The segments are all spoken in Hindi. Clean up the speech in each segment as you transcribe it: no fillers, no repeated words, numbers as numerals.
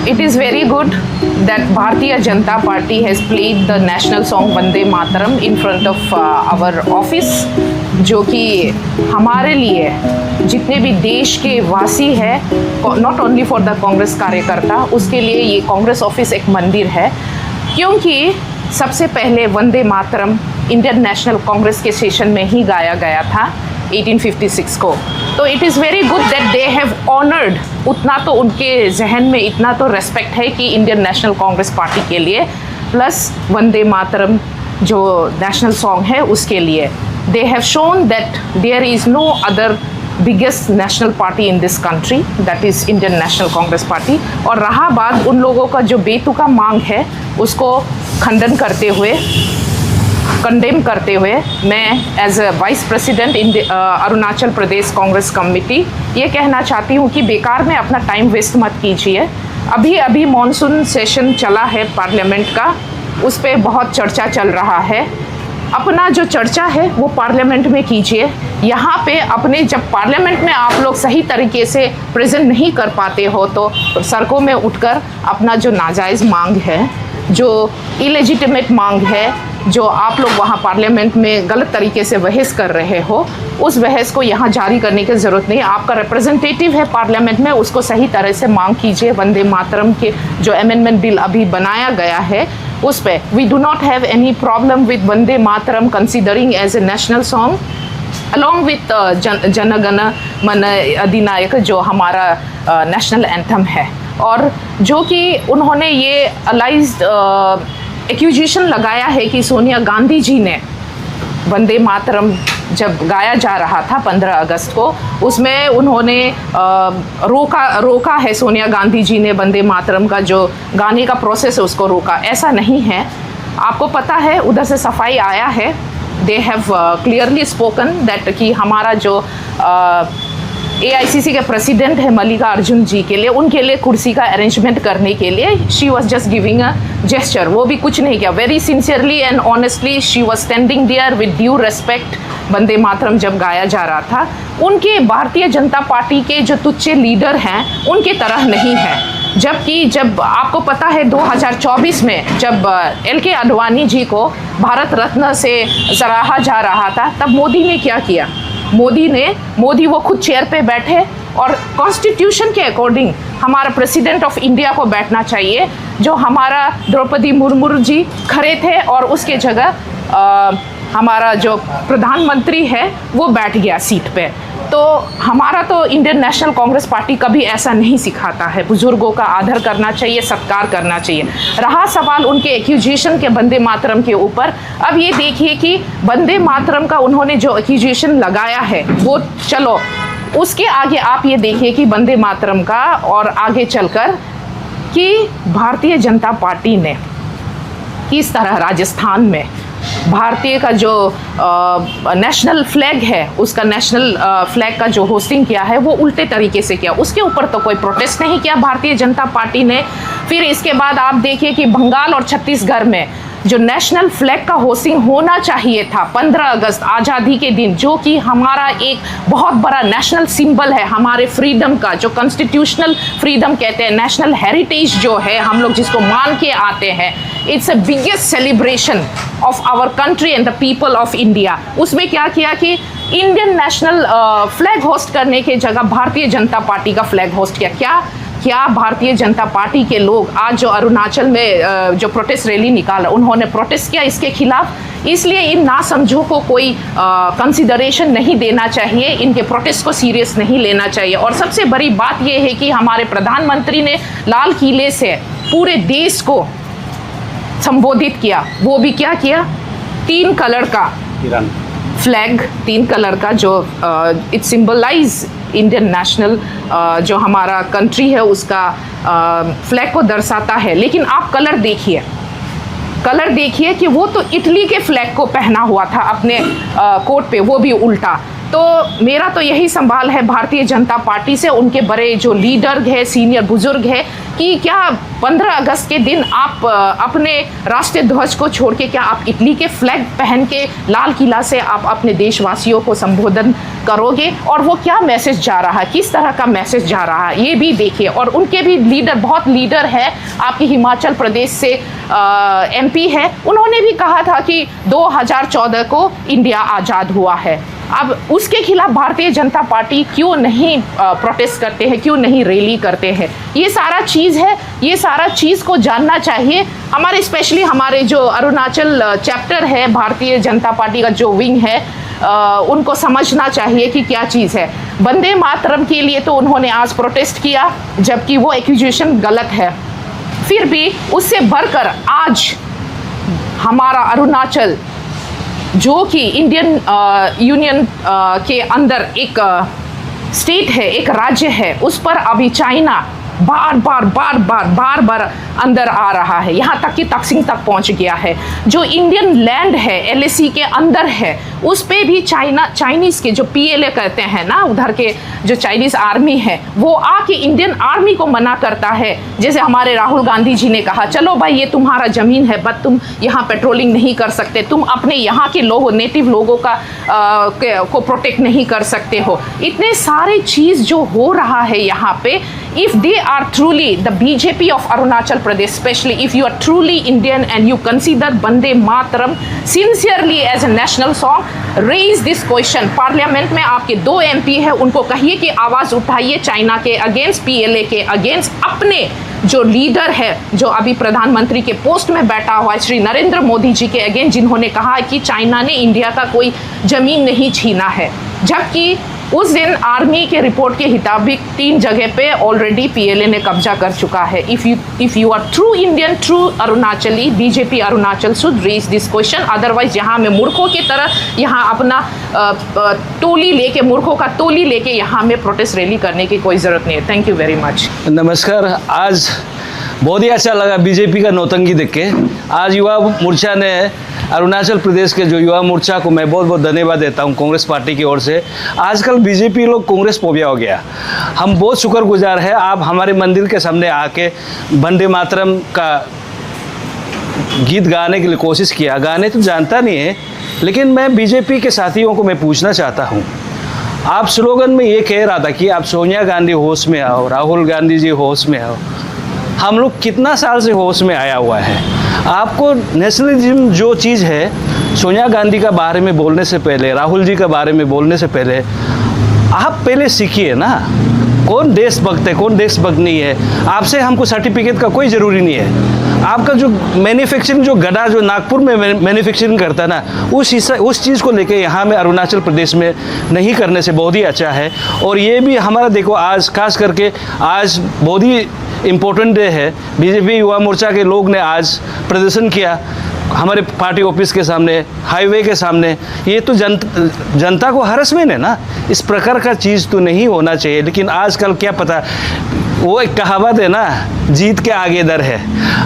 It is very good that Bharatiya Janata Party has played the national song Vande Mataram in front of our office, जो कि हमारे लिए जितने भी देश के वासी है, not only for the Congress कार्यकर्ता, उसके लिए ये कांग्रेस ऑफिस एक मंदिर है, क्योंकि सबसे पहले वंदे मातरम इंडियन नेशनल कांग्रेस के सेशन में ही गाया गया था 1856 को। तो it is very good that they have honoured, उतना तो उनके जहन में इतना तो रेस्पेक्ट है कि इंडियन नेशनल कांग्रेस पार्टी के लिए, प्लस वंदे मातरम जो नेशनल सॉन्ग है उसके लिए they have shown that there is no other biggest national party in this country, that is Indian National Congress party. और रहा बात उन लोगों का जो बेतुका मांग है उसको खंडन करते हुए, कंडेम करते हुए, मैं as a vice president in Arunachal Pradesh Congress committee ये कहना चाहती हूँ कि बेकार में अपना टाइम वेस्ट मत कीजिए। अभी अभी मॉनसून सेशन चला है पार्लियामेंट का, उस पर बहुत चर्चा चल रहा है। अपना जो चर्चा है वो पार्लियामेंट में कीजिए। यहाँ पे अपने जब पार्लियामेंट में आप लोग सही तरीके से प्रेजेंट नहीं कर पाते हो तो सड़कों में उठकर अपना जो नाजायज़ मांग है, जो इलेजिटिमेट मांग है, जो आप लोग वहाँ पार्लियामेंट में गलत तरीके से बहस कर रहे हो, उस बहस को यहाँ जारी करने की ज़रूरत नहीं। आपका रिप्रेजेंटेटिव है पार्लियामेंट में, उसको सही तरह से मांग कीजिए। वंदे मातरम के जो अमेंडमेंट बिल अभी बनाया गया है उस पर we do not have any problem with Vande Mataram considering as a national song along with Janagana Mana Adhinayak जो हमारा नेशनल एंथम है। और जो कि उन्होंने ये अलाइज्ड एक्यूजेशन लगाया है कि सोनिया गांधी जी ने वंदे मातरम जब गाया जा रहा था 15 अगस्त को, उसमें उन्होंने रोका है, सोनिया गांधी जी ने वंदे मातरम का जो गाने का प्रोसेस है उसको रोका। ऐसा नहीं है, आपको पता है उधर से सफाई आया है। They have clearly spoken that कि हमारा जो AICC के प्रेसिडेंट है मल्लिकार्जुन जी के लिए, उनके लिए कुर्सी का अरेंजमेंट करने के लिए she was just giving a gesture, वो भी कुछ नहीं किया। Very sincerely and honestly she was standing there with due respect. Vande Mataram जब गाया जा रहा था, उनके भारतीय जनता पार्टी के जो तुच्छ लीडर हैं उनके तरह नहीं है। जबकि जब आपको पता है 2024 में जब LK आडवाणी जी को भारत रत्न से सराहा जा रहा था, तब मोदी ने क्या किया? मोदी वो खुद चेयर पे बैठे और कॉन्स्टिट्यूशन के अकॉर्डिंग हमारा प्रेसिडेंट ऑफ इंडिया को बैठना चाहिए। जो हमारा द्रौपदी मुर्मू जी खड़े थे और उसके जगह हमारा जो प्रधानमंत्री है वो बैठ गया सीट पे। तो हमारा तो इंडियन नेशनल कांग्रेस पार्टी कभी ऐसा नहीं सिखाता है। बुजुर्गों का आदर करना चाहिए, सत्कार करना चाहिए। रहा सवाल उनके एक्यूजेशन के वंदे मातरम के ऊपर, अब ये देखिए कि वंदे मातरम का उन्होंने जो एक्यूजेशन लगाया है वो चलो, उसके आगे आप ये देखिए कि वंदे मातरम का और आगे चलकर कि भारतीय जनता पार्टी ने किस तरह राजस्थान में भारतीय का जो नेशनल फ्लैग है, उसका नेशनल फ्लैग का जो होस्टिंग किया है वो उल्टे तरीके से किया। उसके ऊपर तो कोई प्रोटेस्ट नहीं किया भारतीय जनता पार्टी ने। फिर इसके बाद आप देखिए कि बंगाल और छत्तीसगढ़ में जो नेशनल फ्लैग का होस्टिंग होना चाहिए था 15 अगस्त आज़ादी के दिन, जो कि हमारा एक बहुत बड़ा नेशनल सिंबल है हमारे फ्रीडम का, जो कॉन्स्टिट्यूशनल फ्रीडम कहते हैं, नेशनल हेरिटेज जो है हम लोग जिसको मान के आते हैं, it's a biggest celebration of our country and the people of India. उसमें क्या किया कि इंडियन नेशनल फ्लैग होस्ट करने के जगह भारतीय जनता पार्टी का फ्लैग होस्ट किया। क्या भारतीय जनता पार्टी के लोग आज जो अरुणाचल में जो प्रोटेस्ट रैली निकाला, उन्होंने प्रोटेस्ट किया इसके खिलाफ। इसलिए इन नासमझों को कोई कंसिडरेशन नहीं देना चाहिए, इनके प्रोटेस्ट को सीरियस नहीं लेना चाहिए। और सबसे बड़ी बात यह है कि हमारे प्रधानमंत्री ने लाल किले से पूरे देश को संबोधित किया। वो भी क्या किया? 3 कलर का फ्लैग, 3 कलर का जो इट सिंबलाइज इंडियन नेशनल जो हमारा कंट्री है उसका फ्लैग को दर्शाता है। लेकिन आप कलर देखिए कि वो तो इटली के फ्लैग को पहना हुआ था अपने कोट पे, वो भी उल्टा। तो मेरा तो यही सवाल है भारतीय जनता पार्टी से, उनके बड़े जो लीडर है, सीनियर बुजुर्ग है, कि क्या 15 अगस्त के दिन आप अपने राष्ट्रीय ध्वज को छोड़ के क्या आप इटली के फ्लैग पहन के लाल किला से आप अपने देशवासियों को संबोधन करोगे? और वो क्या मैसेज जा रहा है, किस तरह का मैसेज जा रहा है, ये भी देखिए। और उनके भी लीडर, बहुत लीडर है, आपके हिमाचल प्रदेश से MP है, उन्होंने भी कहा था कि 2014 को इंडिया आज़ाद हुआ है। अब उसके खिलाफ भारतीय जनता पार्टी क्यों नहीं प्रोटेस्ट करते हैं, क्यों नहीं रैली करते हैं? ये सारा चीज़ है, ये सारा चीज़ को जानना चाहिए। हमारे स्पेशली हमारे जो अरुणाचल चैप्टर है भारतीय जनता पार्टी का, जो विंग है, उनको समझना चाहिए कि क्या चीज़ है। वंदे मातरम के लिए तो उन्होंने आज प्रोटेस्ट किया, जबकि वो एक्यूजेशन गलत है। फिर भी उससे बढ़कर आज हमारा अरुणाचल, जो कि इंडियन यूनियन के अंदर एक स्टेट है, एक राज्य है, उस पर अभी चाइना बार बार अंदर आ रहा है, यहाँ तक कि तकसिंग तक पहुँच गया है। जो इंडियन लैंड है LAC के अंदर है, उस पे भी चाइनीज़ के जो PLA कहते हैं ना, उधर के जो चाइनीज़ आर्मी है, वो आके इंडियन आर्मी को मना करता है। जैसे हमारे राहुल गांधी जी ने कहा, चलो भाई ये तुम्हारा ज़मीन है, बट तुम यहाँ पेट्रोलिंग नहीं कर सकते, तुम अपने यहाँ के लोगों, नेटिव लोगों का को प्रोटेक्ट नहीं कर सकते हो। इतने सारे चीज़ जो हो रहा है यहाँ पे, if they are truly the BJP of Arunachal Pradesh, especially if you are truly Indian and you consider Vande Mataram sincerely as a national song, raise this question. Parliament में आपके 2 MP है, उनको कहिए कि आवाज़ उठाइए चाइना के अगेंस्ट, PLA के अगेंस्ट। अपने जो लीडर है, जो अभी प्रधानमंत्री के पोस्ट में बैठा हुआ है, श्री नरेंद्र मोदी जी के अगेंस्ट, जिन्होंने कहा कि चाइना ने इंडिया का कोई ज़मीन नहीं छीना है, जबकि उस दिन आर्मी के रिपोर्ट के मुताबिक 3 जगह पे ऑलरेडी PLA ने कब्जा कर चुका है। If you are true Indian, true Arunachali, BJP Arunachal should raise this question. Otherwise यहाँ में मूर्खों की तरह यहाँ अपना टोली लेके, मूर्खों का टोली लेके यहाँ में प्रोटेस्ट रैली करने की कोई ज़रूरत नहीं है। Thank you very much. नमस्कार। आज बहुत ही अच्छा लगा बीजेपी का नौतंगी देख के। आज युवा मोर्चा ने, अरुणाचल प्रदेश के जो युवा मोर्चा को मैं बहुत बहुत धन्यवाद देता हूं कांग्रेस पार्टी की ओर से। आजकल बीजेपी लोग कांग्रेस फोबिया हो गया। हम बहुत शुक्रगुजार है, आप हमारे मंदिर के सामने आके वंदे मातरम का गीत गाने के लिए कोशिश किया। गाने तो जानता नहीं है, लेकिन मैं बीजेपी के साथियों को मैं पूछना चाहता हूँ, आप स्लोगन में ये कह रहा था कि आप सोनिया गांधी होश में आओ, राहुल गांधी जी होश में आओ। हम लोग कितना साल से होश में आया हुआ है? आपको नेशनलिज्म जो चीज़ है, सोनिया गांधी का बारे में बोलने से पहले, राहुल जी के बारे में बोलने से पहले आप पहले सीखिए ना। कौन देशभक्त है, कौन देशभक्त नहीं है? आपसे हमको सर्टिफिकेट का कोई ज़रूरी नहीं है। आपका जो मैन्युफैक्चरिंग, जो गड़ा जो नागपुर में मैन्युफैक्चरिंग करता है ना, उस चीज़ को लेके यहाँ में अरुणाचल प्रदेश में नहीं करने से बहुत ही अच्छा है। और ये भी हमारा देखो, आज खास करके आज बहुत ही इम्पोर्टेंट डे है। बीजेपी युवा मोर्चा के लोग ने आज प्रदर्शन किया हमारे पार्टी ऑफिस के सामने, हाईवे के सामने। ये तो जनता को हरसमेंट है ना, इस प्रकार का चीज़ तो नहीं होना चाहिए। लेकिन आजकल क्या पता, वो एक कहावत है ना, जीत के आगे डर है।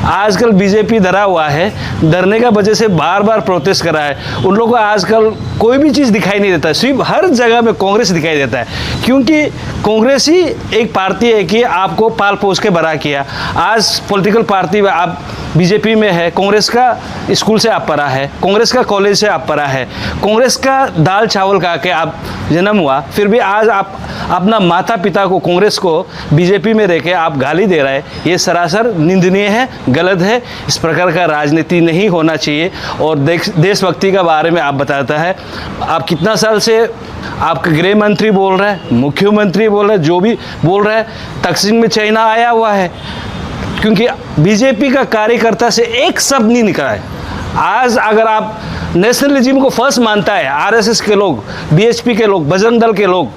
आजकल बीजेपी डरा हुआ है, डरने का वजह से बार बार प्रोटेस्ट करा है। उन लोगों को आजकल कोई भी चीज़ दिखाई नहीं देता, सिर्फ हर जगह में कांग्रेस दिखाई देता है, क्योंकि कांग्रेस ही एक पार्टी है कि आपको पाल पोस के बड़ा किया। आज पॉलिटिकल पार्टी में आप बीजेपी में है, कांग्रेस का स्कूल से आप पढ़ा है, कांग्रेस का कॉलेज से आप पढ़ा है, कांग्रेस का दाल चावल खा के आप जन्म हुआ, फिर भी आज आप अपना माता पिता को, कांग्रेस को बीजेपी में रह के आप गाली दे रहे हैं। ये सरासर निंदनीय है, गलत है। इस प्रकार का राजनीति नहीं होना चाहिए। और देशभक्ति का बारे में आप बताता है, आप कितना साल से आपका गृह मंत्री बोल रहा है, मुख्यमंत्री बोल रहा है, जो भी बोल रहा है, तकसीम में चाइना आया हुआ है, क्योंकि बीजेपी का कार्यकर्ता से एक शब्द नहीं निकला है। आज अगर आप नेशनलिज्म को फर्स्ट मानता है, आरएसएस के लोग, बीएचपी के लोग, बजरंग दल के लोग,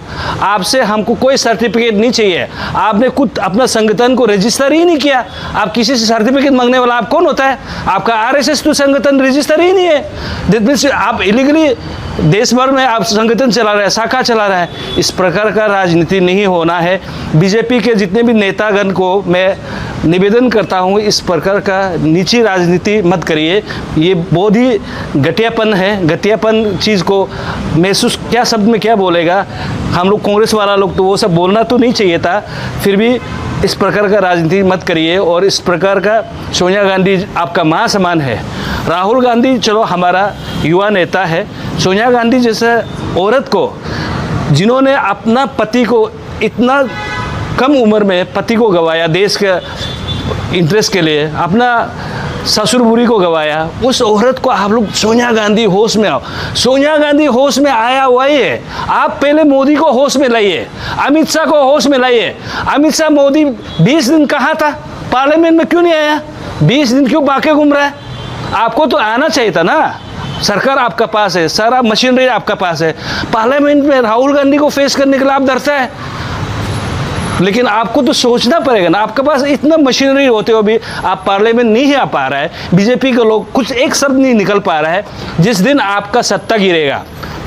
आपसे हमको कोई सर्टिफिकेट नहीं चाहिए। आपने खुद अपना संगठन को रजिस्टर ही नहीं किया। आप किसी से सर्टिफिकेट मांगने वाला आप कौन होता है? आपका आरएसएस तो संगठन रजिस्टर ही नहीं है। दैट मीन्स आप इलीगली देश भर में आप संगठन चला रहे हैं, शाखा चला रहे हैं। इस प्रकार का राजनीति नहीं होना है। बीजेपी के जितने भी नेतागण को मैं निवेदन करता हूँ, इस प्रकार का नीची राजनीति मत करिए। ये बहुत ही घटियापन है। घटियापन चीज़ को महसूस क्या शब्द में क्या बोलेगा, हम लोग कांग्रेस वाला लोग तो वो सब बोलना तो नहीं चाहिए था, फिर भी इस प्रकार का राजनीति मत करिए। और इस प्रकार का सोनिया गांधी आपका माँ समान है। राहुल गांधी चलो हमारा युवा नेता है, सोनिया गांधी जैसे औरत को, जिन्होंने अपना पति को इतना कम उम्र में पति को गवाया, देश के इंटरेस्ट के लिए अपना ससुर बुरी को गवाया, उस औरत को आप लोग सोनिया गांधी होश में आओ। सोनिया गांधी होश में आया हुआ ही है। आप पहले मोदी को होश में लाइए, अमित शाह को होश में लाइए। अमित शाह मोदी 20 दिन कहाँ था, पार्लियामेंट में क्यों नहीं आया? 20 दिन क्यों बाके घूम रहा है? आपको तो आना चाहिए था ना। सरकार आपका पास है, सारा मशीनरी आपका पास है। पार्लियामेंट में राहुल गांधी को फेस करने के लिए आप डरता है, लेकिन आपको तो सोचना पड़ेगा ना। आपके पास इतना मशीनरी होते हुए भी आप पार्लियामेंट नहीं आ पा रहा है। बीजेपी के लोग कुछ एक शब्द नहीं निकल पा रहा है। जिस दिन आपका सत्ता गिरेगा,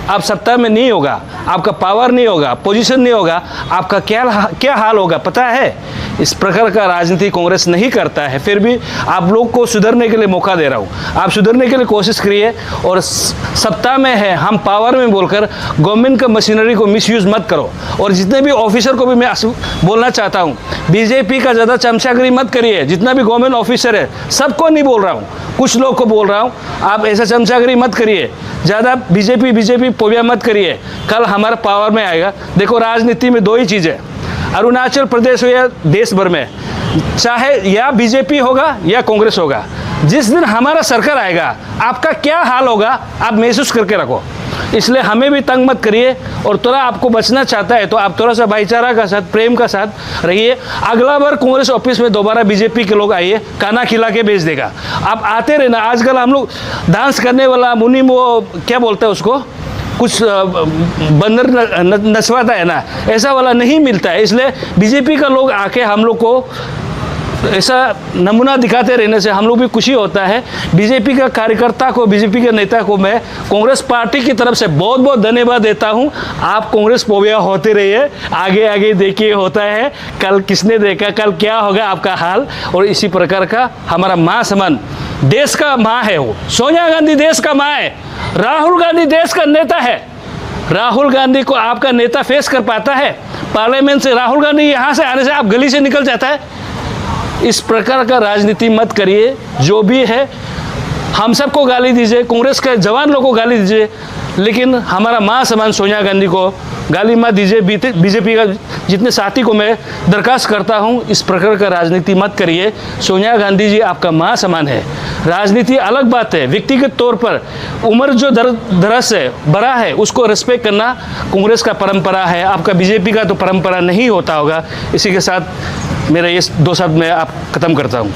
आप सत्ता में नहीं होगा, आपका पावर नहीं होगा, पोजीशन नहीं होगा, आपका क्या हाल होगा पता है? इस प्रकार का राजनीति कांग्रेस नहीं करता है। फिर भी आप लोग को सुधरने के लिए मौका दे रहा हूँ, आप सुधरने के लिए कोशिश करिए। और सत्ता में है, हम पावर में बोलकर गवर्नमेंट का मशीनरी को मिसयूज मत करो। और जितने भी ऑफिसर को भी मैं बोलना चाहता हूँ, बीजेपी का ज़्यादा चमचागिरी मत करिए। जितना भी गवर्नमेंट ऑफिसर है, सबको नहीं बोल रहा हूँ, कुछ लोग को बोल रहा हूँ, आप ऐसा चमचागिरी मत करिए। ज़्यादा बीजेपी पोबिया मत करिए। कल हमारा पावर में आएगा। देखो राजनीति में 2 ही चीज़ें, अरुणाचल प्रदेश हो या देश भर में, चाहे या बीजेपी होगा या कांग्रेस होगा, जिस दिन हमारा सरकार आएगा आपका क्या हाल होगा आप महसूस करके रखो। इसलिए हमें भी तंग मत करिए। और थोड़ा आपको बचना चाहता है तो आप थोड़ा सा भाईचारा का साथ, प्रेम का साथ रहिए। अगला बार कांग्रेस ऑफिस में दोबारा बीजेपी के लोग आइए, खाना खिला के भेज देगा। आप आते रहना। आजकल हम लोग डांस करने वाला मुनि, वो क्या बोलते हैं उसको, कुछ बंदर नचवाता है ना, ऐसा वाला नहीं मिलता है। इसलिए बीजेपी का लोग आके हम लोग को ऐसा नमूना दिखाते रहने से हम लोग भी खुशी होता है। बीजेपी का कार्यकर्ता को, बीजेपी के नेता को मैं कांग्रेस पार्टी की तरफ से बहुत बहुत धन्यवाद देता हूं। आप कांग्रेस पोबिया होते रहिए, आगे आगे देखिए होता है। कल किसने देखा, कल क्या होगा आपका हाल। और इसी प्रकार का हमारा माँ समान, देश का माँ है वो, सोनिया गांधी देश का माँ है, राहुल गांधी देश का नेता है। राहुल गांधी को आपका नेता फेस कर पाता है? पार्लियामेंट से राहुल गांधी यहाँ से आने से आप गली से निकल जाता है। इस प्रकार का राजनीति मत करिए। जो भी है हम सबको गाली दीजिए, कांग्रेस के जवान लोगों को गाली दीजिए, लेकिन हमारा माँ समान सोनिया गांधी को गाली मत दीजिए। बीजेपी का जितने साथी को मैं दरखास्त करता हूँ, इस प्रकार का राजनीति मत करिए। सोनिया गांधी जी आपका माँ समान है। राजनीति अलग बात है, व्यक्तिगत तौर पर उम्र जो दरस है, बड़ा है, उसको रिस्पेक्ट करना कांग्रेस का परंपरा है। आपका बीजेपी का तो परंपरा नहीं होता होगा। इसी के साथ मेरा ये 2 शब्द मैं आप ख़त्म करता हूँ।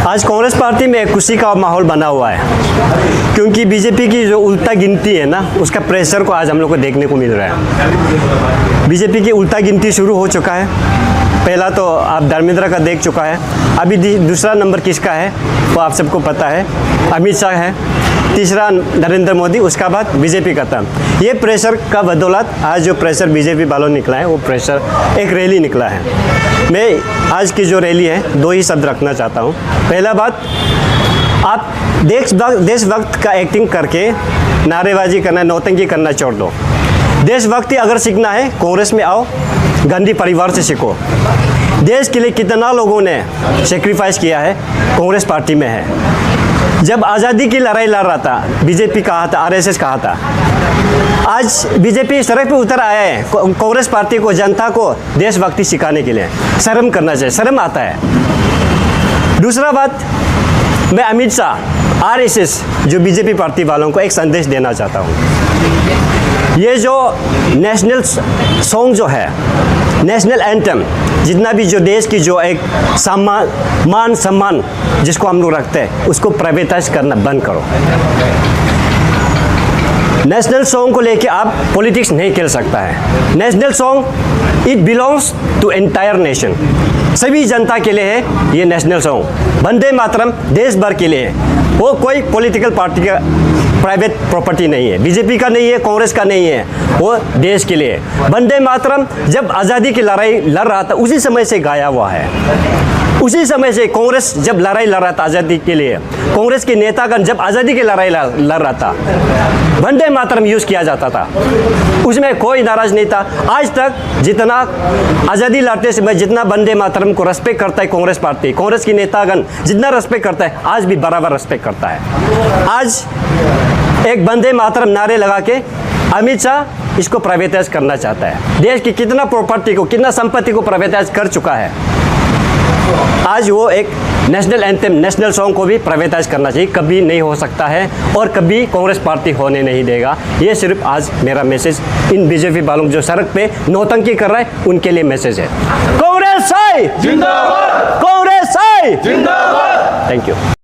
आज कांग्रेस पार्टी में खुशी का माहौल बना हुआ है, क्योंकि बीजेपी की जो उल्टा गिनती है ना, उसका प्रेशर को आज हम लोग को देखने को मिल रहा है। बीजेपी की उल्टा गिनती शुरू हो चुका है। पहला तो आप धर्मेंद्र का देख चुका है, अभी दूसरा नंबर किसका है वो आप सबको पता है, अमित शाह है, तीसरा नरेंद्र मोदी, उसका बाद बीजेपी का था। ये प्रेशर का बदौलत आज जो प्रेशर बीजेपी वालों निकला है, वो प्रेशर एक रैली निकला है। मैं आज की जो रैली है 2 ही शब्द रखना चाहता हूँ। पहला बात, आप देशभक्त का एक्टिंग करके नारेबाजी करना, नौटंकी करना छोड़ दो। देशभक्ति अगर सीखना है कांग्रेस में आओ, गांधी परिवार से सीखो। देश के लिए कितना लोगों ने सेक्रीफाइस किया है कांग्रेस पार्टी में है। जब आज़ादी की लड़ाई लड़ रहा था, बीजेपी कहा था, आरएसएस कहा था। आज बीजेपी सड़क पे उतर आया है कांग्रेस पार्टी को, जनता को देशभक्ति सिखाने के लिए। शर्म करना चाहिए, शर्म आता है। दूसरा बात, मैं अमित शाह, आरएसएस, जो बीजेपी पार्टी वालों को एक संदेश देना चाहता हूँ। ये जो नेशनल सॉन्ग जो है, नेशनल एंथम, जितना भी जो देश की जो एक मान सम्मान जिसको हम लोग रखते हैं, उसको प्राइवेटाइज करना बंद करो। नेशनल सॉन्ग को लेके आप पॉलिटिक्स नहीं खेल सकता है। National song it belongs to entire nation, सभी जनता के लिए है ये नेशनल सॉन्ग। वंदे मातरम देश भर के लिए है, वो कोई पॉलिटिकल पार्टी का प्राइवेट प्रॉपर्टी नहीं है, बीजेपी का नहीं है, कांग्रेस का नहीं है, वो देश के लिए। वंदे मातरम जब आज़ादी की लड़ाई लड़ रहा था उसी समय से गाया हुआ है। उसी समय से कांग्रेस जब लड़ाई लड़ रहा था आज़ादी के लिए, कांग्रेस के नेतागण जब आज़ादी की लड़ाई लड़ रहा था, वंदे मातरम यूज़ किया जाता था, उसमें कोई नाराज़ नहीं था। आज तक जितना आज़ादी लड़ते समय जितना वंदे मातरम को रेस्पेक्ट करता है कांग्रेस पार्टी, कांग्रेस के नेतागण जितना रेस्पेक्ट करता है, आज भी बराबर रेस्पेक्ट करता है। आज एक वंदे मातरम नारे लगा के अमित शाह इसको प्राइवेटाइज करना चाहता है। देश की कितना प्रॉपर्टी को, कितना संपत्ति को प्राइवेटाइज कर चुका है। आज वो एक नेशनल एंथम, नेशनल सॉन्ग को भी प्राइवेटाइज करना चाहिए। कभी नहीं हो सकता है और कभी कांग्रेस पार्टी होने नहीं देगा। ये सिर्फ आज मेरा मैसेज इन बीजेपी वालों जो सड़क पे नौटंकी कर रहा है उनके लिए मैसेज है। कांग्रेस है जिंदाबाद, कांग्रेस है जिंदाबाद। Thank you.